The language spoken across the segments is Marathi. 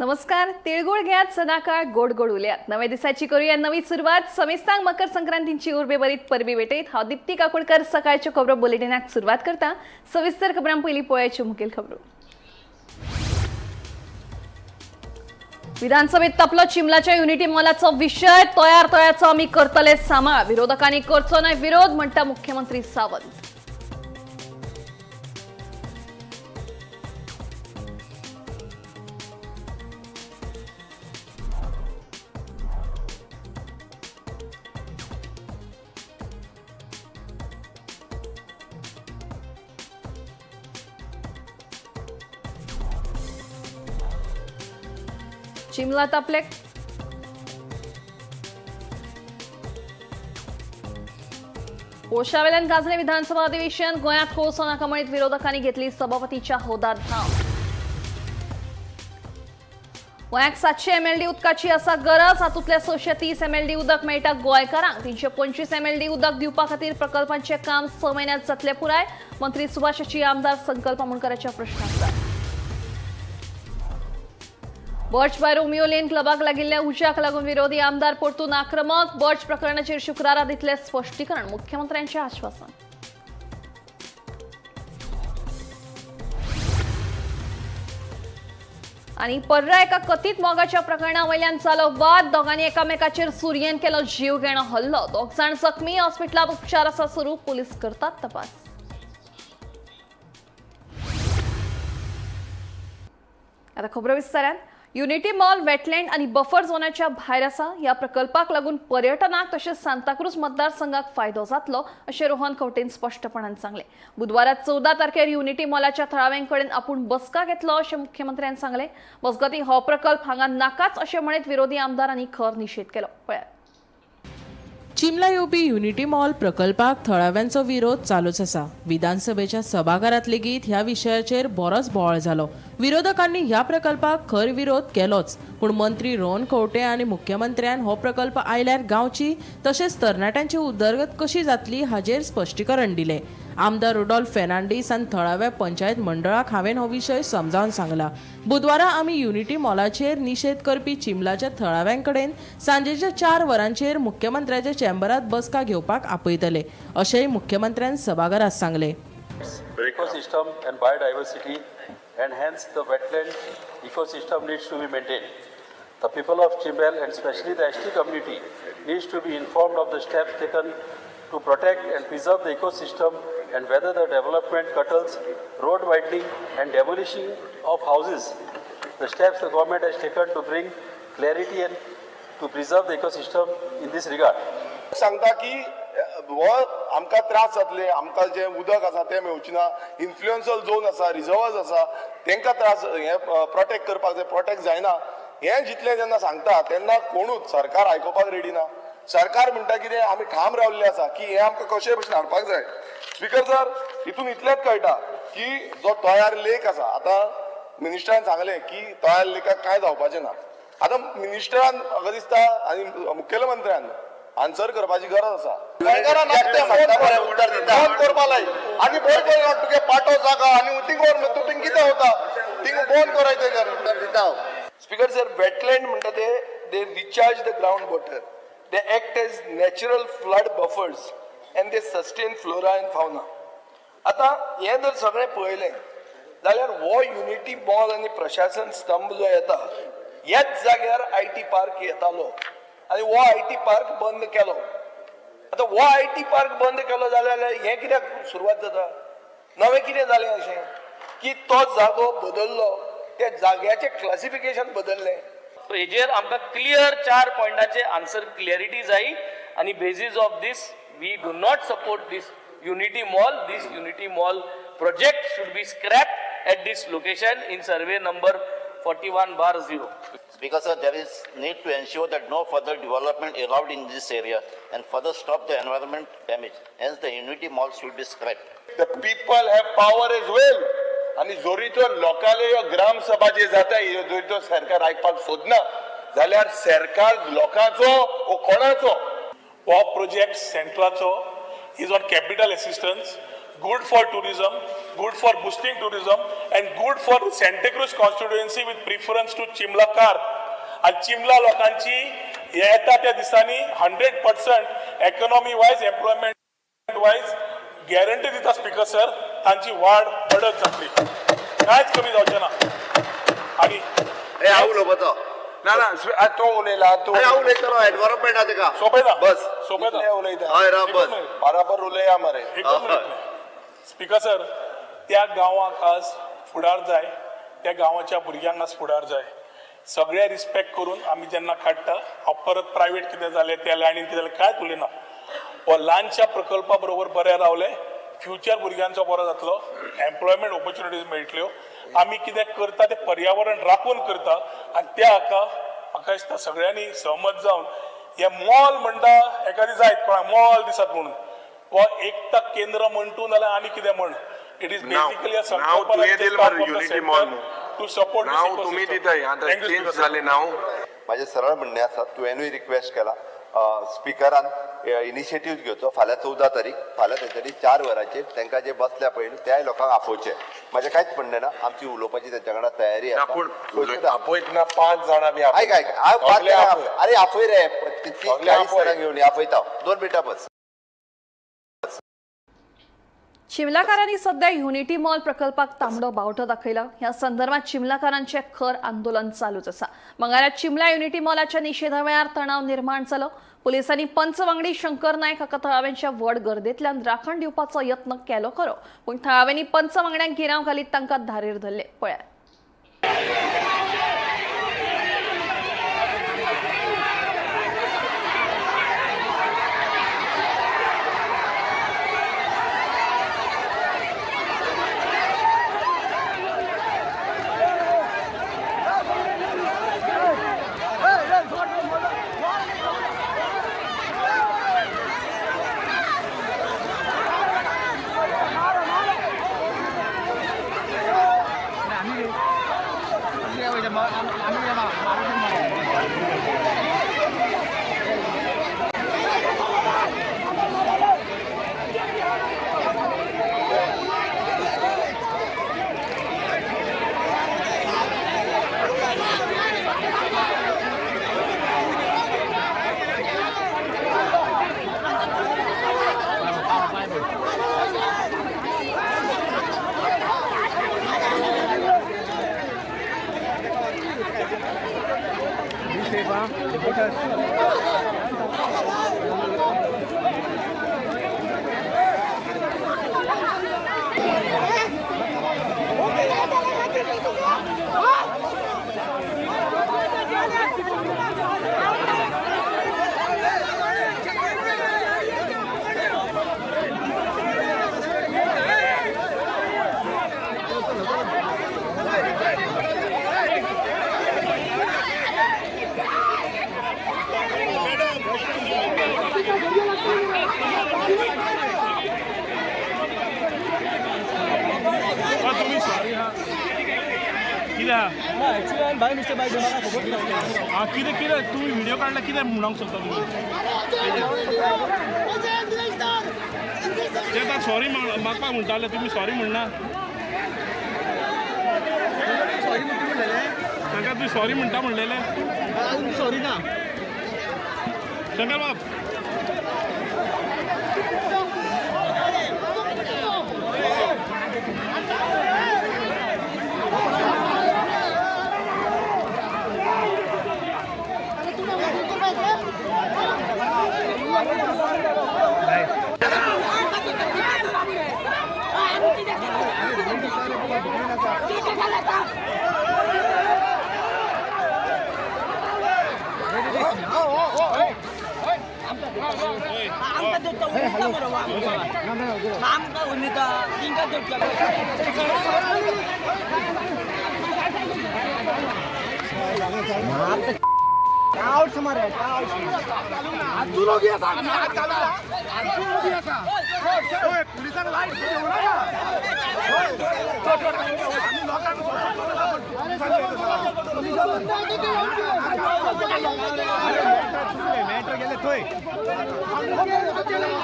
नमस्कार. तिळगुळ घ्यात सदाकाळ गोड गोड उल्यात. नव्या दिसाची करूया नवी सुरुवात. समेस्तांग मकर संक्रांतीची उर्बेभरीत परबी भेटयत हांव दिप्ती काकोडकर. सकाळच्या खबरो बुलेटिनाक सुरुवात करता. सविस्तर खबरां पयलीं पळोवयाच्यो मुखेल खबरो. विधानसभेत तपलो चिमलाच्या युनिटी मॉलाचो विषय. तयारचो आमी करतले सांबाळ. विरोधकांनी करचो न्हय विरोध म्हणटा मुख्यमंत्री सावंत. चिमला तापले. पोशावेल्यान गाजले विधानसभा अधिवेशन. गोंयांत कोळसो नाका म्हणीत विरोधकांनी घेतली सभापतीच्या हौदार धांव. गोंयाक 700 MLD उदकाची आसा गरज. हातूंतले 630 MLD उदक मेळटा गोंयकारांक. 325 MLD उदक दिवपा खातीर प्रकल्पांचे काम 6 म्हयन्यांत जातले पुराय. मंत्री सुभाषची आमदार संकल्प मुणकराच्या प्रश्नाक. बर्च बाय रोमियो लेन क्लबाक लागिल्ल्या उज्याक लागून विरोधी आमदार परतून आक्रमक. बर्च प्रकरणाचेर शुक्रारा दितले स्पश्टीकरण. मुख्यमंत्र्यांचे आश्वासन. आणि पर्रा एका कथित मोगाच्या प्रकरणा वयल्यान जालो वाद. दोगांनी एकामेकाचेर सुरयेन केलो जीवघेणो हल्लो. दोग जाण जखमी. हॉस्पिटलात उपचार आसा सुरू. पुलीस करतात तपास. आता खबरो विस्तारान. युनिटी मॉल वेटलँड आणि बफर झोनाच्या भायर आसा. ह्या प्रकल्पाक लागून पर्यटनाक तशेंच सांताक्रूज मतदारसंघाक फायदो जातलो अशें रोहन खंवटेन स्पष्टपणान सांगलें. बुधवाराक 14 तारखेर युनिटी मॉलाच्या थळाव्यांकडेन आपूण बसका घेतलो अशें मुख्यमंत्र्यान सांगलें. बसगती हो प्रकल्प हांगा नाकाच अशें म्हणीत विरोधी आमदारांनी खर निशेध केलो. पळयात. चिमला येवपी युनिटी मॉल प्रकल्पाक थळाव्यांचो विरोध चालूच आसा. विधानसभेच्या सभाघरांत लेगीत ह्या विशयाचेर बरोच बोवाळ जालो. विरोधकांनी ह्या प्रकल्पाक खर विरोध केलोच, पूण मंत्री रोहन खंवटे आनी मुख्यमंत्र्यान हो प्रकल्प आयल्यार गांवची तशेंच तरणाट्यांची उदरगत कशी जातली हाचेर स्पश्टीकरण दिलें. आमदार रुडॉल्फ फेर्नांडीस आनी थळाव्या पंचायत मंडळाक हांवें हो विशय समजावन सांगला. बुधवारा आमी युनिटी मॉलाचेर निशेध करपी चिमलाच्या थळाव्यांकडेन सांजेच्या 4 वरांचेर मुख्यमंत्र्याच्या चेंबरात बसका घेवपाक आपयतले अशेंय मुख्यमंत्र्यान सभाघरांत सांगलें. Ecosystem and biodiversity, and hence the wetland ecosystem needs to be maintained. The people of Chimbel and especially the ST community needs to be informed of the steps taken to protect and preserve the ecosystem and whether the development curtails road widening and demolishing of houses. The steps the government has taken to bring clarity and to preserve the ecosystem in this regard. सांगता की हो आमकां त्रास जातले, आमकां जे उदक आसा तें मेळचें ना, इन्फ्लुएन्शल झोन आसा, रिजर्वर्स आसा, तांकां त्रास हे प्रोटेक्ट करपाक जाय, प्रोटेक्ट जायना. हें जितलें जेन्ना सांगता तेन्ना कोणूच सरकार आयकुपाक रेडी ना. सरकार म्हणटा कितें आमी ठाम रावल्ले आसा की हें आमकां कशे भशेन हाडपाक जाय. स्पीकर सर, हितून इतलेंच कळटा की जो तयार लेक आसा, आतां मिनिस्टरान सांगलें की तयार लेकाक कांय जावपाचें ना. आतां मिनिस्टरान म्हाका दिसता आनी मुखेलमंत्र्यान आन्सर करपाची गरज आसा. फोन करपा लाय आनी फोन करून तुगे पाटो जागा आनी तू थिंग कितें होता थिंग फोन करायचें उत्तर दिता. स्पीकर सर, वेटलँड म्हणटा ते recharge the ground water. They act as natural flood buffers and they sustain flora and fauna. आता हे जर सगळें पळयलें जाल्यार हो युनिटी मॉल आनी प्रशासन स्तंभ जो येता ह्याच जाग्यार IT पार्क येतालो आनी हो IT पार्क बंद केलो. आता हो IT पार्क बंद केलो जाल्यार हें कित्याक सुरवात जाता? नवें कितें जालें अशें की तो जागो बदललो, त्या जाग्याचें क्लासिफिकेशन बदललें. सो हेजेर आमकां क्लियर 4 पॉयंटाचे आन्सर क्लियरिटी जाय आनी basis of this we do not support this unity mall. This unity mall project should be scrapped at this location in survey number 41/0. Speaker sir, there is need to ensure that no further development allowed in this area and further stop the environment damage. Hence the unity mall should be scrapped. The people have power as well. आणि जोरी तो लोकाले ग्राम सभा जे जाता जोरी तो सरकार आयकपाक सोदना जाल्यार सरकार लोकांचो ओ कोणाचो? हो प्रोजेक्ट सेंट्राचो is on capital assistance. good for tourism, good for boosting tourism, and good for Santa Cruz constituency with preference to Chimlakar. आणि चिमला लोकांची येता त्या दिसांनी 100% economy wise, employment wise guarantee दिता स्पीकर सर, तांची वाढ पडत जातली, कांयच कमी जावचें ना. आणि हांव उलोवपाचो ना ना तो उलयला तो हांव उलयतलो एनवायरमेंट आहा तेका सोपयता बस सोपयता उलयता हय राव बस बराबर उलया मरे. स्पीकर सर, त्या गांवाक आज फुडार जाय, त्या गांवाच्या भुरग्यांक आज फुडार जाय. सगळे रिस्पेक्ट करून आमी जेन्ना काडटा, हांव परत प्रायवेट कितें जालें त्या लायनीन कितें जालें कांयच उलयना. हो ल्हानशा प्रकल्पा बरोबर बरें रावले, फ्युचर भुरग्यांचो बरो जातलो, एम्प्लॉयमेंट ऑपॉर्च्युनिटीज मेळटल्यो. आमी कितें करता तें पर्यावरण राखून करता आनी त्या हाका म्हाका दिसता सगळ्यांनी सहमत जावन हे मॉल म्हणटा एखादी जायत कोणाक मॉल दिसत म्हणून हो एकता केंद्र म्हणटू नाल्यार आनी कितें म्हण. It is basically a to support तुम्ही दिताय आता चेंज झाले नाव. माझे सरळ म्हणणे आसा, तुवेंनूय रिक्वेस्ट केला स्पिकरान इनिशिएटीव्ह घेवचो. फाल्यां 14 तारीख फाल्यां तेंच्यांनी 4 वरांचेर तांकां जे बसल्या पळय त्या लोकांक आपोवचे. म्हजें कांयच म्हणणें ना, आमची उलोवपाची तेंच्या वांगडा तयारी आसा. आपयत ना 5 जाणां बी आयक अरे आपय रे 40 जाणां घेवन आपयता. 2 मिनटां बस. चिमलाकारांनी सध्या युनिटी मॉल प्रकल्पाक तांबडो बावटो दाखयला. ह्या संदर्भात चिमलाकारांचे खर आंदोलन चालूच आसा. मंगळारा चिमला युनिटी मॉलाच्या निशेधा वेळार तणाव निर्माण जालो. पुलिसांनी पंचवांगडी शंकर नायक हाका थळाव्यांच्या व्हड गर्देंतल्यान राखण दिवपाचो यत्न केलो खरो, पूण थळाव्यांनी पंचवांगड्यांक गिराव घालीत तांकां धारेर धरले. पळयात. कितें तू व्हिडिओ काढला कितें म्हणूंक सोदता तुम्ही? ते सॉरी म्हाका म्हणटाले, तुम्ही सॉरी म्हणना. तांकां तुमी सॉरी म्हणटा म्हणलेले. सॉरी ना शंकर बाब.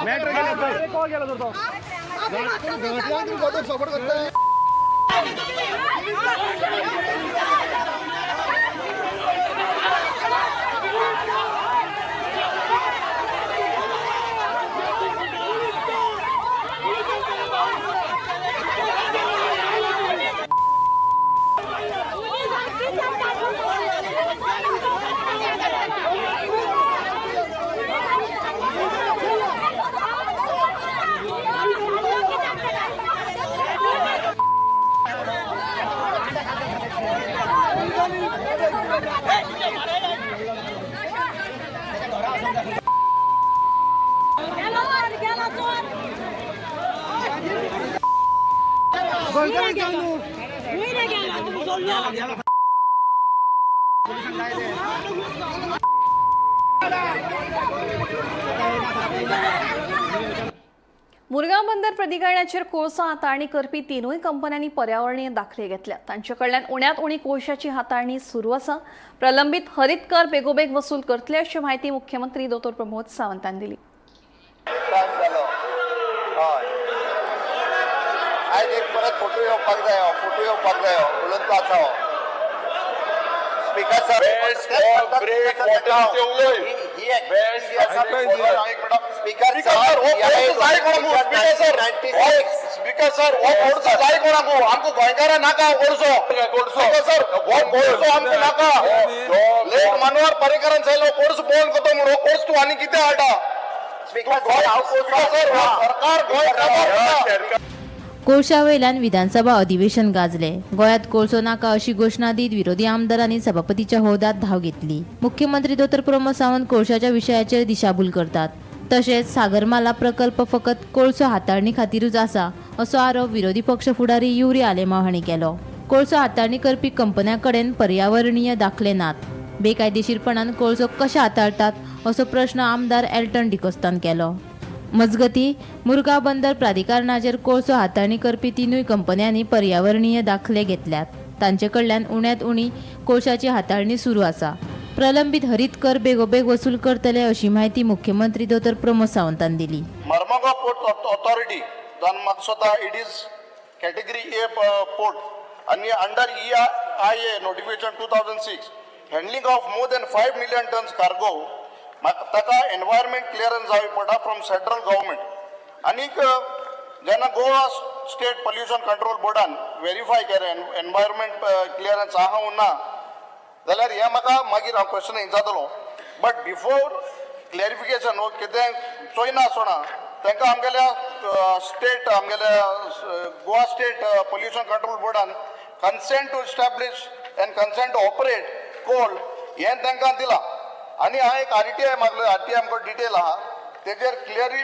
मॅटर गेले मुरगांव बंदर प्राधिकरणाचेर कोळसो हाताळणी करपी तीनूय कंपन्यांनी पर्यावरणीय दाखले घेतल्या. तांचे कडल्यान उण्यांत उणी कोळशाची हाताळणी सुरू आसा. प्रलंबीत हरीत कर बेगोबेग वसूल करतले अशी माहिती मुख्यमंत्री दोतोर प्रमोद सावंतान दिली. आज एक परत फोटो येवपाक जाय उलंत आसा स्पीकर सर ब्रेक वॉटर उलय स्पीकर सर स्पीकर सर हो कोर्सो जाय कोणाकू आमको गोंयकारा नाका कोर्सो सर हो कोर्सो आमको नाका लेट मनोहर पर्रीकरान सांगलो कोर्स बंद करतो म्हणून कोर्स तू आनी कितें हाडा स्पीकर सर सरकार गोंय कोळशा वयल्यान विधानसभा अधिवेशन गाजले. गोंयांत कोळसो नाका अशी घोषणा दीत विरोधी आमदारांनी सभापतीच्या हौदात धाव घेतली. मुख्यमंत्री दोतोर प्रमोद सावंत कोळशाच्या विशयाचेर दिशाभूल करतात. तशेंच सागरमाला प्रकल्प फकत कोळसो हाताळणी खातीरूच आसा असो आरोप विरोधी पक्ष फुडारी युरी आलेमाव हांणी केलो. कोळसो हाताळणी करपी कंपन्यां कडेन पर्यावरणीय दाखले नात. बेकायदेशीरपणान कोळसो कशे हाताळटात असो प्रश्न आमदार एल्टन डिकोस्तान केलो. मजगती मुरगांव बंदर प्राधिकरणाचेर कोळसो हाताळणी करपी तीनूय कंपन्यांनी पर्यावरणीय दाखले घेतल्यात. तांचे कडल्यान उण्यांत उणी कोळशाची हाताळणी सुरू आसा. प्रलंबीत हरीत कर बेगोबेग वसूल करतले अशी माहिती मुख्यमंत्री दोतोर प्रमोद सावंतान दिली. Marmagua Port Authority done Maksota it is category A port and under EIA notification 2006 handling of more than 5 million tons cargo ताका एनवायरमेंट क्लिअरन्स जावी पडटा फ्रॉम सेंट्रल गव्हर्मेंट आनीक जेन्ना गोवा स्टेट पोल्युशन कंट्रोल बोर्डान व्हेरीफाय केलें एनवायरमेंट क्लिअरन्स आहा ना जाल्यार हें म्हाका मागीर हांव क्वेश्चन विचारतलो बट बिफोर क्लॅरिफिकेशन हो कितें चोयना आसना तांकां आमगेल्या स्टेट आमगेल्या गोवा स्टेट पोल्युशन कंट्रोल बोर्डान consent to establish and consent to operate coal हें तांकां दिलां आनी हांवें एक RTI मागलो RTI आमकां डिटेल आहा तेजेर क्लियरली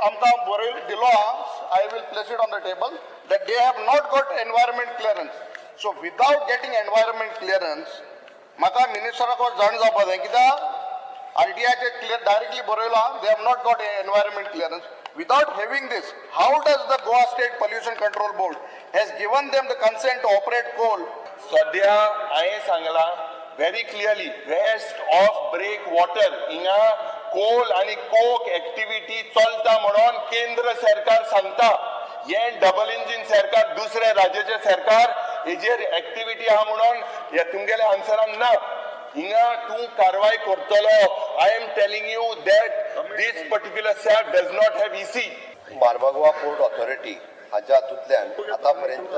आमकां बरय दिलो आहा I will place it on the table that they have not got environment clearance so without getting environment clearance म्हाका मिनिस्टराक जाण जावपा जाय कित्याक RTIचेर क्लियर डायरेक्टली बरयलो आहा दे have not got environment clearance without having this how does the Goa State Pollution Control Board has given them the consent to operate coal सध्या हांवें सांगलां very clearly rest of breakwater हिंगा कोल आणि कोक एक्टिविटी चलता म्हणून केंद्र सरकार सांगता हे डबल इंजिन सरकार दुसरे राज्याचे सरकार हेजेर एक्टिविटी आहा म्हणून हे तुमगेले आन्सरान ना हिंगा तू कारवाई करतलो I am telling you that this particular sap does not have EC Mormugao port authority हाच्या हातूंतल्यान आतापर्यंत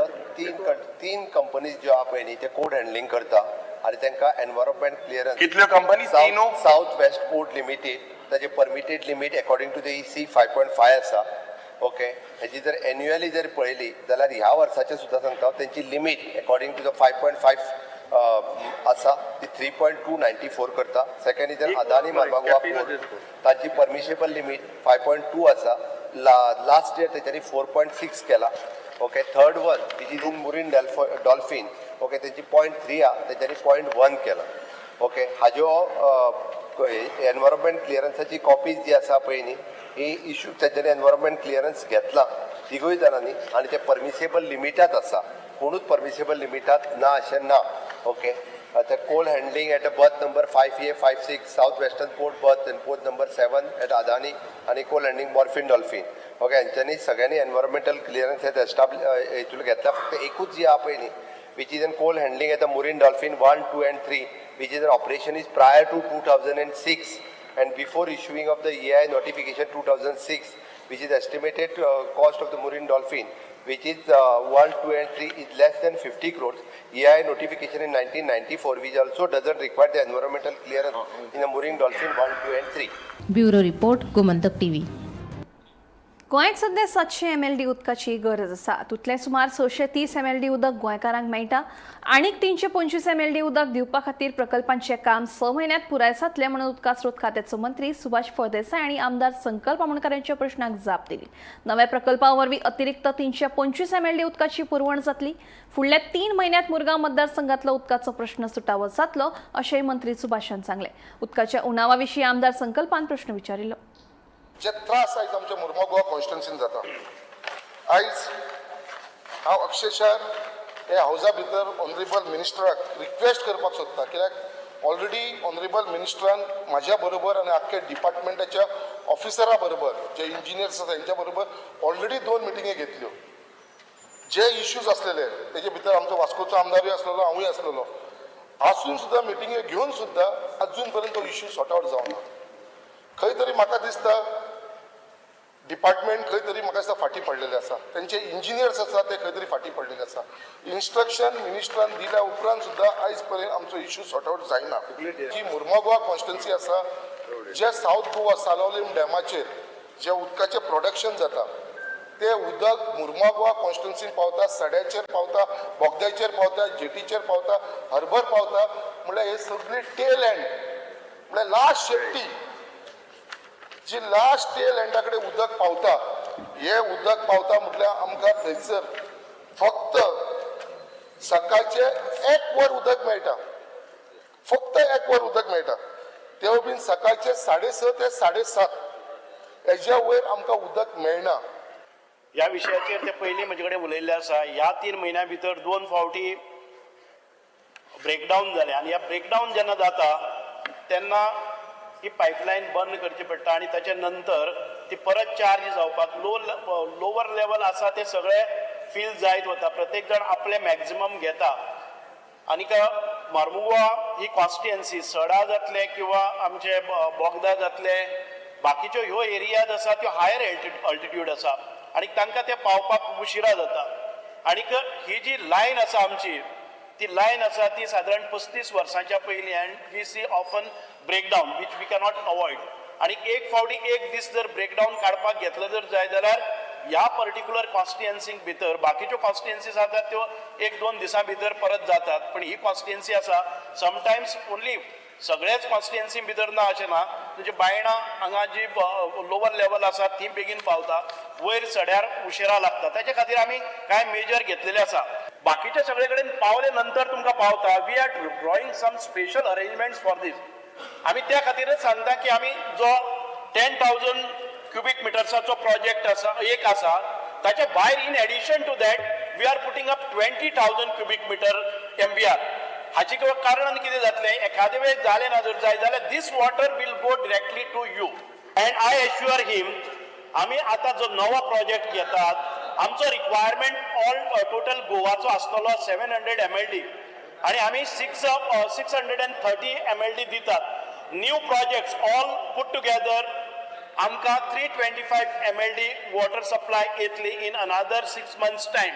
तीन कंपनीज ज्यो आहा पळय न्ही ते कोड हँडलिंग करता आणि तांकां एनवायरमेंट क्लियरन्स कितल्यो company south west port limited ताजे permitted limit according to the EC 5.5 आसा ओके हेजी जर एन्युअली जर पळयली जाल्यार ह्या वर्साचे सुद्दां सांगता तेंची लिमीट अकॉर्डिंग टू द 5.5 आसा ती 3.294 करता सेकंड जर अदानी मारबागवा पोर्ट ताची परमिशेबल लिमीट 5.2 आसा लास्ट इयर तेच्यानी 4.6 केला okay third one is in मुरीन dolphin okay तेची 0.3 आहा तेच्यानी 0.1 केला ओके हाज्यो एनवायरमेंट क्लियरन्साची कॉपी जी आसा पळय न्ही ही इश्यू तेच्यानी एनवायरमेंट क्लियरन्स घेतला तिगूय जाणांनी आनी ते परमिसेबल लिमिटात आसा कोणूच परमिसेबल लिमिटात ना अशें ना okay the coal handling at the berth number 5A, 5-6, southwestern port berth and port number 7 at Adani आणि coal handling morphine dolphin. Okay, यांच्यानी सगळ्यांनी एन्व्हायरमेंटल क्लिअरन्स हे एस्टॅब्लिश घेतला. फक्त एकूच जी आहे पळय न्ही, which is in coal handling at the Marine Dolphin 1, 2 and 3, which is an operation is prior to 2006 and before issuing of the EI notification 2006, which is estimated cost of the Marine Dolphin, which is 1, 2 and 3 is less than 50 crores. EI notification in 1994, which also doesn't require the environmental clearance in the Marine Dolphin 1, 2 and 3. Bureau report Gomantak TV. गोंयांत सध्या 700 MLD उदकाची गरज आसा. तुतले सुमार 630 MLD उदक गोंयकारांक मेळटा. आनीक 325 MLD उदक दिवपा खातीर प्रकल्पांचें काम 6 म्हयन्यांत पुराय जातलें म्हणून उदका स्रोत खात्याचो मंत्री सुभाष फळदेसाय आनी आमदार संकल्प आमोणकारांच्या प्रश्नाक जाप दिली. नव्या प्रकल्पा वरवीं अतिरिक्त 325 MLD उदकाची पुरवण जातली. फुडल्या 3 म्हयन्यांत मुरगांव मतदारसंघातलो उदकाचो प्रश्न सुटावो जातलो अशेंय मंत्री सुभाषान सांगलें. उदकाच्या उणावा विशीं आमदार संकल्पान प्रश्न विचारिल्लो. जे त्रास आयज आमच्या मुरगांव गोवा कॉन्स्टिट्युन्सीन जाता, आयज हांव अक्षरशः हे हावजा भितर ऑनरेबल मिनिस्टराक रिक्वेस्ट करपाक सोदता, कित्याक ऑलरेडी ऑनरेबल मिनिस्टरान म्हाज्या बरोबर आनी आख्ख्या डिपार्टमेंटाच्या ऑफिसरा बरोबर जे इंजिनियर्स आसा तेंच्या बरोबर ऑलरेडी 2 मिटिंगे घेतल्यो. जे इश्यूज असलेले तेजे भितर आमचो वास्कोचो आमदारूय आसलेलो, हांवूय आसलेलो, आसून सुद्दां मिटिंगे घेवन सुद्दां अजून पर्यंत तो इश्यू सॉर्ट आउट जावना. खंय तरी म्हाका दिसता डिपार्टमेंट खंय तरी म्हाका दिसता फाटी पडलेले आसा, तेंचे इंजिनियर्स आसा ते खंय तरी फाटी पडलेले आसा. इन्स्ट्रक्शन मिनिस्टरान दिल्या उपरांत सुद्दां आयज पर्यंत आमचो इश्यू सॉर्ट आउट जायना. जी मुरगांव गोवा कॉन्स्टिट्युन्सी आसा, जे साऊथ गोवा सालोलीम डॅमाचेर जे उदकाचें प्रोडक्शन जाता ते उदक मुरगांव गोवा कॉन्स्टिट्युन्सीन पावता, सड्याचेर पावता, बोगद्याचेर पावता, जेटीचेर पावता, हर्बर पावता. म्हळ्यार हे सगळी टेल एंड म्हळ्यार लास्ट शेपटी जी लास्ट टेल एंडा कडेन उदक पावता, हे उदक पावता म्हटल्यार आमकां थंयसर फक्त सकाळचे 1 वर उदक मेळटा, फक्त 1 वर उदक मेळटा. तेव्हा बीन सकाळचे 6:30 ते 7:30 हेज्या वयर आमकां उदक मेळना. ह्या विशयाचेर ते पयलीं म्हजे कडेन उलयल्ले आसा. ह्या 3 म्हयन्या भितर 2 फावटी ब्रेकडावन जाले आनी ह्या ब्रेकडावन जेन्ना जाता तेन्ना ही पायपलायन बंद करची पडटा आनी ताच्या नंतर ती परत चार्ज जावपाक लोवर लेवल आसा ते सगळे फील जायत वता. प्रत्येक जण आपले मॅक्झिमम घेता. आनीक मार्मुगोवा ही कॉन्स्टिट्युएन्सी सडा जातले किंवा आमचे बोगदा जातले, बाकीच्यो ह्यो एरियाज आसा त्यो हायर अल्टिट्यूड आसा आनी तांकां ते पावपाक उशिरा जाता. आनीक ही जी लायन आसा आमची, ती लायन आसा ती साधारण 35 वर्सांच्या पयलीं and we see often breakdown which we cannot avoid. आनी एक फावटी एक दीस जर ब्रेकडावन काडपाक घेतलो जर जाय जाल्यार ह्या पर्टिक्युलर कॉन्स्टिट्युएन्सीक भितर बाकीच्यो कॉन्स्टिट्युएन्सीज आसात त्यो 1-2 दिसां भितर परत जातात, पण ही कॉन्स्टिट्युएन्सी आसा समटायम्स ओन्ली सगळेच कॉन्स्टिट्युएन्सी भितर ना अशें ना. म्हणजे बायणां हांगा जी लोवर लेवल आसा ती बेगीन पावता, वयर सड्यार उशिरा लागता. ताचे खातीर आमी कांय मेजर घेतलेले आसा. बाकीचे सगळे कडेन पावले नंतर तुमकां पावता. We are drawing some special arrangements for this. आमी त्या खातीरच सांगता की आमी जो 10,000 क्युबिक मिटर्साचो प्रोजेक्ट आसा एक आसा, ताच्या भायर in addition to that we are putting up 20,000 cubic metre MBR. हाची कारण कितें जातलें, एखादे वेळ जालें ना जर जाय जाल्यार this water will go directly to you. And I assure him आमी आतां जो नवो प्रोजेक्ट घेतात, आमचो रिक्वायरमेंट ऑल टोटल गोवाचो आसतलो 700 MLD आनी आमी 630 MLD दितात. New projects all put together आमकां 325 MLD वॉटर सप्लाय येतली इन अनदर 6 months टायम.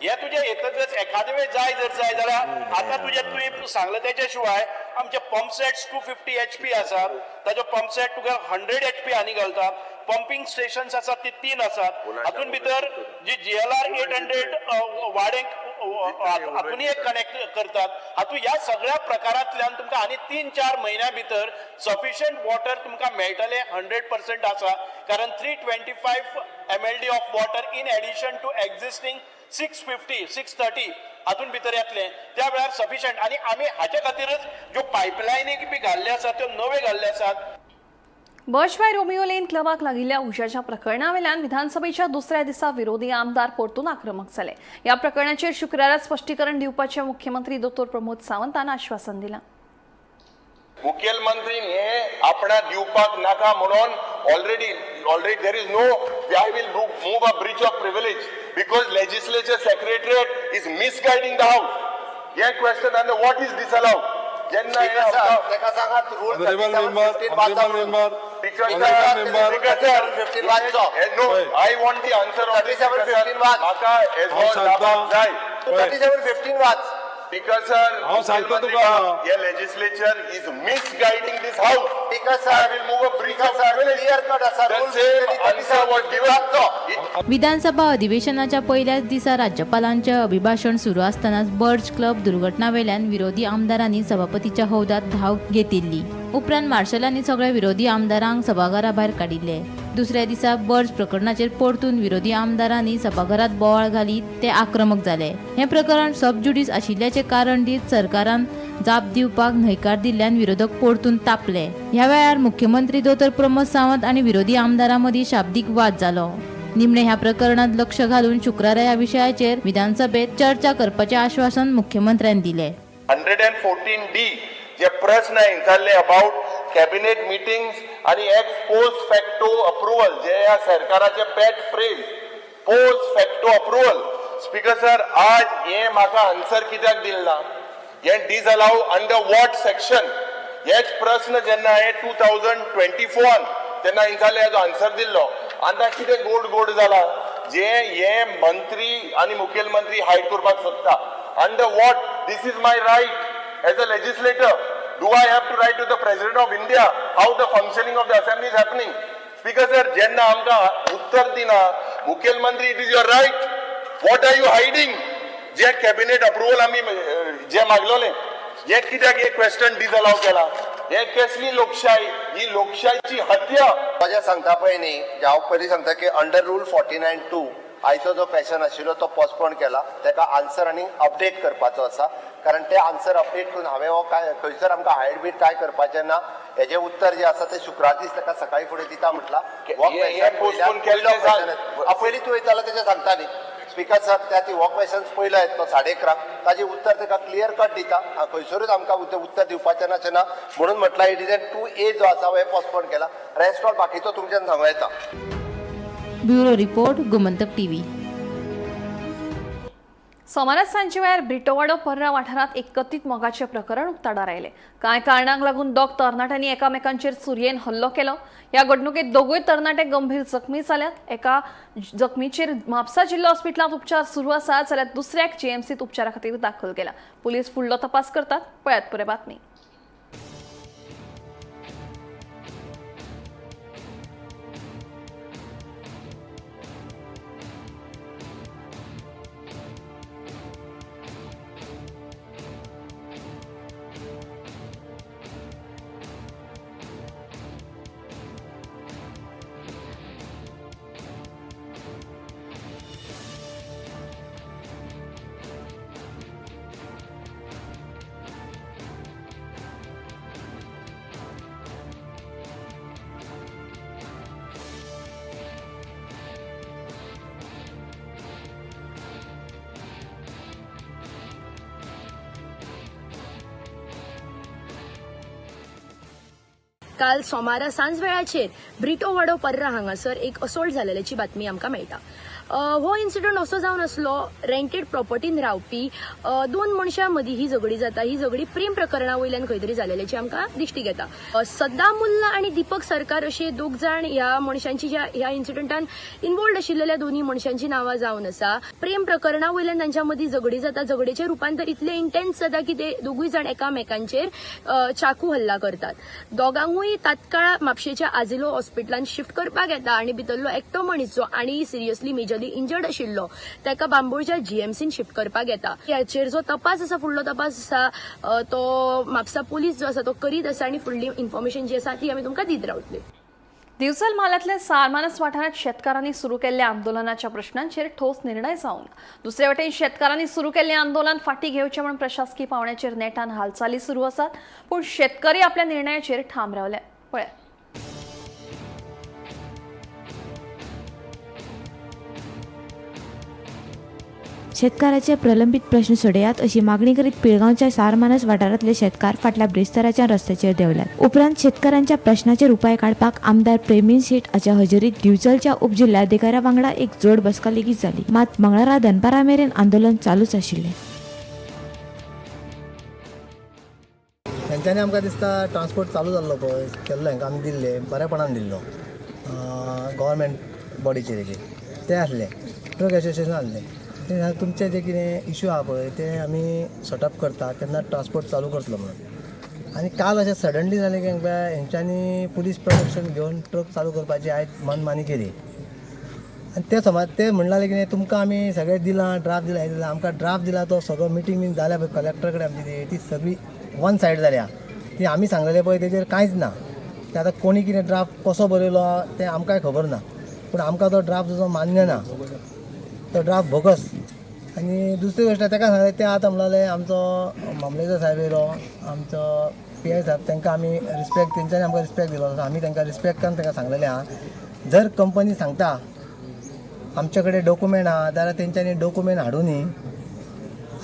हे तुजे येतच एखादे वेळ जाय जाल्यार आतां तुवें सांगलें तेच्या शिवाय आमचे पंप सेट्स 250 HP आसात, ताजो पंप सेट तुका 100 HP आनी घालतात. पंपिंग स्टेशन्स आसात ती 3 आसात. हातून भितर जी GLR 800 वाडेंक हातून एक कनेक्ट करतात. हातून ह्या सगळ्या प्रकारांतल्यान तुमकां आनी 3-4 म्हयन्या भितर सफिशियंट वॉटर तुमकां मेळटलें 100% आसा. कारण 325 MLD of water in addition to existing 650, 630 हातून भितर येतले. त्या वेळार सफिशियंट. आनी आमी हाचे खातीरच ज्यो पायपलायनी बी घाल्ले आसात त्यो नवे घाल्ले आसात. बशवाय रोमियो लेन क्लबाक लागिल्ल्या उज्याच्या प्रकरणा वेल्यान विधानसभेच्या दुसऱ्या दिसा विरोधी आमदार परतून आक्रमक जाले. या प्रकरणाचेर शुक्रारार स्पष्टीकरण दिवपाचे मुख्यमंत्री दोतोर प्रमोद सावंतान आश्वासन दिलां. मुखेलमंत्रीन हे आपणा दिवपाक नाका म्हणून already there is no I will move a breach of privilege because legislature secretariat is misguiding the house. हे क्वेश्चन आनी व्हॉट इज डिसअलाउड जेन्ना तेका सांगात रूल 15 वाचो. No I want the answer of 37-15 वाच. म्हाका जाय 37-15 वाच. Speaker sir, the legislature is misguiding this house. Speaker sir, I will move a brief of privilege. clear cut असा The rule same answer was given. विधानसभा अधिवेशनाच्या पहिल्याच दिसा राज्यपालांचे अभिभाषण सुरू असतानाच बर्ज क्लब दुर्घटना वेल्यान विरोधी आमदारांनी सभापतीच्या हौदात धाव घेतिल्ली. उपरांत मार्शलांनी सगळ्या विरोधी आमदारांक सभाघरा भायर काडिल्ले. दुसऱ्या दिसा बर्ज प्रकरणाचेर परतून विरोधी आमदारांनी सभाघरात बोवाळ घालीत ते आक्रमक जाले. हे प्रकरण सब जुडिस आशिल्ल्याचे कारण दीत सरकारान जाप दिवपाक न्हयकार दिल्ल्यान विरोधक परतून तापले. ह्या वेळार मुख्यमंत्री दोतोर प्रमोद सावंत आणि विरोधी आमदारां मदीं शाब्दीक वाद जालो. निमणे ह्या प्रकरणात लक्ष घालून शुक्रारा ह्या विशयाचेर विधानसभेत चर्चा करपाचे आश्वासन मुख्यमंत्र्यांनी दिले. 114D जे प्रश्न विचारले अबाउट कॅबिनेट मिटिंग्स आणि एक्स पोस्ट फॅक्टो अप्रुव्हल जे या सरकाराचे pet phrase post facto approval. Speaker sir आज हे म्हाका आन्सर कित्याक दिलना हे डिसअलाउ अंडर वॉट सेक्शन हेच प्रश्न जेन्ना हे 2024 तेन्ना विचारले हेजो आन्सर दिल्लो. आतां कितें गोड जाला जे हे मंत्री आणि मुखेलमंत्री हायड करपाक सोदता under what this is my right as a legislator. Do I have to write to the President of India how the functioning of the assembly is happening? Speaker sir, jenna amka uttar dina mukhyamantri, it is your right. What are you hiding? Je cabinet approval ami je maglole हे कित्याक हे क्वेश्चन डिसअलाउ केला. हे कसली लोकशाही ही लोकशाहीची हत्या. माझ्या सांगता पळय न्ही हांव पयलीं सांगता की अंडर रूल 49(2) आयचो जो क्वेश्चन आशिल्लो तो पोस्टपोन केला. तेका आन्सर आनी अपडेट करपाचो आसा कारण ते आन्सर अपडेट करून हांवें हो काय खंयसर आमकां हायड बीट काय करपाचें ना. हेजें उत्तर जें आसा तें शुक्रार दीस ताका सकाळी फुडें दिता म्हटलां. पयलीं तूं येतालो तेजें सांगता न्ही. स्पीकर सर त्या ती हो क्वेश्चन पयलो येता तो 11:30 ताजें उत्तर ताका क्लियर कट दिता. खंयसरूच आमकां उत्तर दिवपाचें नाचें ना म्हणून म्हटलां इट इज 2A जो आसा हे पोस्टपोन केला. रेस्ट ऑल बाकीचो तुमच्यान सांगूं येता. Bureau report Gomantak TV. सोमारात सांजे वेळार ब्रिटोवाडो पर्रा वाठारांत एक कथीत मोगाचें प्रकरण उक्ताडार आयलें. कांय कारणांक लागून दोग तरणाट्यांनी एकामेकांचेर सुरयेन हल्लो केलो. ह्या घडणुकेत दोगूय तरणाटे गंभीर जखमी जाल्यात. एका जखमीचेर म्हापसा जिल्हा हॉस्पिटलांत उपचार सुरू आसात जाल्यार दुसऱ्याक GMCत उपचारा खातीर दाखल केला. पुलीस फुडलो तपास करतात. पळयात पुरे बातमी. काल सोमारा सांज वेळाचेर ब्रिटोवाडो पर्रा हांगासर एक असोल्ट जालेल्याची बातमी आमकां मेळटा. हो इन्सिडंट असो जावन आसलो रेंटेड प्रॉपर्टीन रावपी दोन मनशां मदीं ही झगडी जाता. ही झगडी प्रेम प्रकरणा वयल्यान खंय तरी जालेल्याची आमकां दिश्टी येता. सद्दाम मुल्ला आनी दीपक सरकार अशे दोग जाण ह्या मनशांची ह्या इन्सिडंटान इन्वॉल्ड आशिल्ल्या दोन्ही मनशांची नांवां जावन आसा. प्रेम प्रकरणा वयल्यान तांच्या मदीं झगडी जाता. झगडेचें रुपांतर इतलें इंटेन्स जाता की ते दोगूय जाण एकामेकांचेर चाकू हल्ला करतात. दोगांकूय तात्काळ म्हापशेच्या आजिलो हॉस्पिटलांत शिफ्ट करपाक येता आनी भितरलो एकटो मनीस जो आनी सिरियसली मेजरली इंजर्ड आशिल्लो ताका बांबोळच्या GMCन शिफ्ट करपाक येता. ह्याचेर जो तपास आसा फुडलो तपास आसा तो म्हापसा पुलीस जो आसा तो करीत आसा आनी फुडली इन्फॉर्मेशन जी आसा ती आमी तुमकां दित रावतली. दिवचल म्हालांतल्या सारमानस वाठारांत शेतकारांनी सुरू केल्ल्या आंदोलनाच्या प्रश्नांचेर ठोस निर्णय जावंक ना. दुसरे वटेन शेतकारांनी सुरू केल्लें आंदोलन फाटीं घेवचें म्हूण प्रशासकीय पावंड्याचेर नेटान हालचाली सुरू आसात. पूण शेतकरी आपल्या निर्णयाचेर ठाम रावले. पळय शेतकाराचे प्रलंबित प्रश्न सोडयात अशी मागणी करीत पिळगांवच्या सारमानस वाठारांतले शेतकार फाटल्या ब्रेस्ताराच्या रस्त्याचेर देवल्यात. उपरांत शेतकारांच्या प्रश्नाचेर उपाय काडपाक आमदार प्रेमीन शेट हाच्या हजेरीत दिवचलच्या उपजिल्हाधिकाऱ्या वांगडा एक जोड बसका लेगीत जाली. मात मंगळारा दनपारा मेरेन आंदोलन चालूच आशिल्लें. तेंच्यांनी आमकां दिसता ट्रान्सपोर्ट चालू जाल्लो पळय केल्लो हांकां आमी दिल्ले बरेपणान दिल्लो गव्हर्मेंट बॉडीचे ते आसले ट्रक एसोसिएशन आसले ते तुमचे जे कितें इश्यू आहा पळय ते आमी सॉर्ट आउट करता तेन्ना ट्रान्सपोर्ट चालू करतलो म्हणून. आनी काल अशें सडनली जालें की हेंच्यांनी पुलीस प्रोटेक्शन घेवन ट्रक चालू करपाची आयज मनमानी केली. आनी ते समज ते म्हणलें की तुमकां आमी सगळें दिलां ड्राफ्ट दिला हें दिलां आमकां ड्राफ्ट दिला तो सगळो मिटींग बीन जाल्या पळय कलेक्टर कडेन आमची ती सगळी वन सायड जाल्या ती आमी सांगलेलें पळय तेजेर कांयच ना. ते आतां कोणी कितें ड्राफ्ट कसो बरयलो तें आमकांय खबर ना पूण आमकां तो ड्राफ्ट जो मान्य ना तो ड्राफ्ट बोगस. आनी दुसरी गोश्ट ताका सांगलें ते आतां म्हणलें आमचो मामलेदार साहेब येयलो आमचो PI साहेब तांकां आमी रिस्पेक्ट तेंच्यांनी आमकां रिस्पेक्ट दिलो आमी तांकां रिस्पेक्टान तांकां सांगलेलें आहा जर कंपनी सांगता आमचे कडेन डॉक्युमेंट आहा जाल्यार तेंच्यांनी डॉक्युमेंट हाडूनी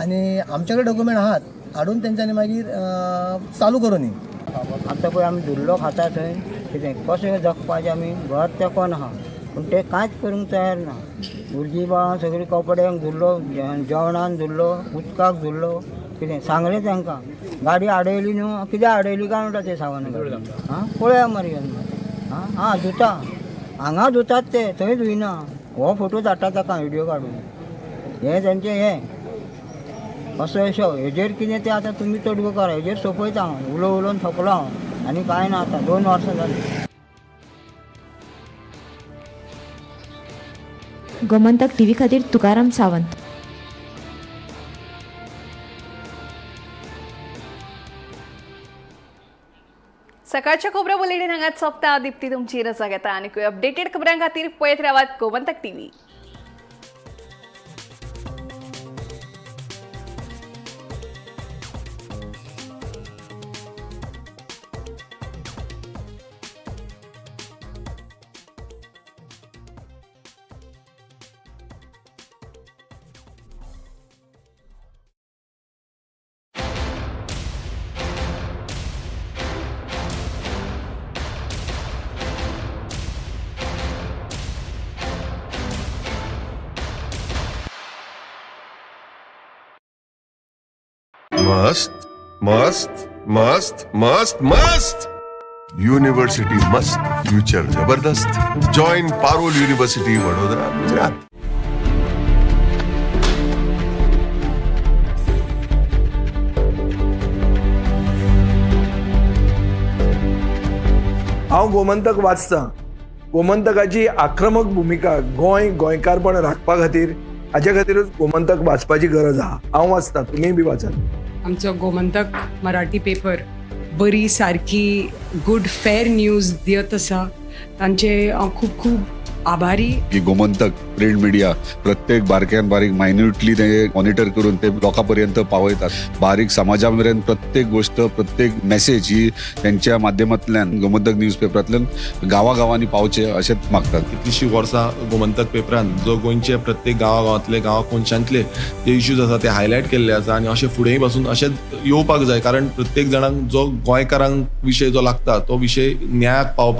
आनी आमचे कडेन डॉक्युमेंट आहात हाडून तेंच्यांनी मागीर चालू करूनी. आतां पळय आमी धुल्लो खाता थंय कितें कशें जगपाचें आमी घर तेंकोन आहा पूण ते कांयच करूंक तयार ना. भुरगीं बाळां सगळीं कपड्यांक धुल्लो जेवणान धुल्लो उदकाक धुल्लो कितें सांगलें तांकां गाडी आडयली न्हू कित्याक आडयली काय म्हणटा ते सावन आं पळया मरे आं धुता हांगा धुतात ते थंय धुयना. हो फोटो धाडटा ताका व्हिडियो काडून हें तेंचें हें असो अशो हेजेर कितें तें आतां तुमी तडको करा हेजेर सोंपयता हांव उलोवन थकलो हांव आनी कांय ना आतां 2 वर्सां जालीं. गोमंतक TV खातीर तुकाराम सावंत. सकाळच्या खबरो बुलेटिन हांगाच सोंपता. दिप्ती तुमची रजा घेता आनी अपडेटेड खबरां खातीर पळयत रावात गोमंतक TV. मस्त मस्त मस्त मस्त मस्त युनिव्हर्सिटी मस्त फ्युचर जबरदस्त. Join Parul university Vadodara Gujarat. हांव गोमंतक वाचतां. गोमंतकाची आक्रमक भुमिका गोंयकारपण राखपा खातीर हाचे खातीरच गोमंतक वाचपाची गरज आहा. हांव वाचतां तुमीय बी वाचात. आमचो गोमंतक मराठी पेपर बरी सारकी गुड फेर न्यूज दियत आसा तांचे हांव खूब खूब आभारी. की गोमंतक प्रिंट मिडिया प्रत्येक बारक्यान बारीक मायन्युटली ते मॉनिटर करून ते लोकांपर्यंत पावयतात. बारीक समाजा मेरेन प्रत्येक गोष्ट प्रत्येक मेसेज ही त्यांच्या माध्यमांतल्यान गोमंतक न्यूज पेपरांतल्यान गांवागांवांनी पावचे अशेंच मागतात. कितलींशीं वर्सां गोमंतक पेपरान जो गोंयचे प्रत्येक गांवागांवांतले गांवा कोनशांतले जे इश्यूज आसा ते हायलायट केल्ले आसा आनी अशें फुडेंय पासून अशेंच येवपाक जाय कारण प्रत्येक जाणांक जो गोंयकारांक विशय जो लागता तो विशय न्यायाक पावपाक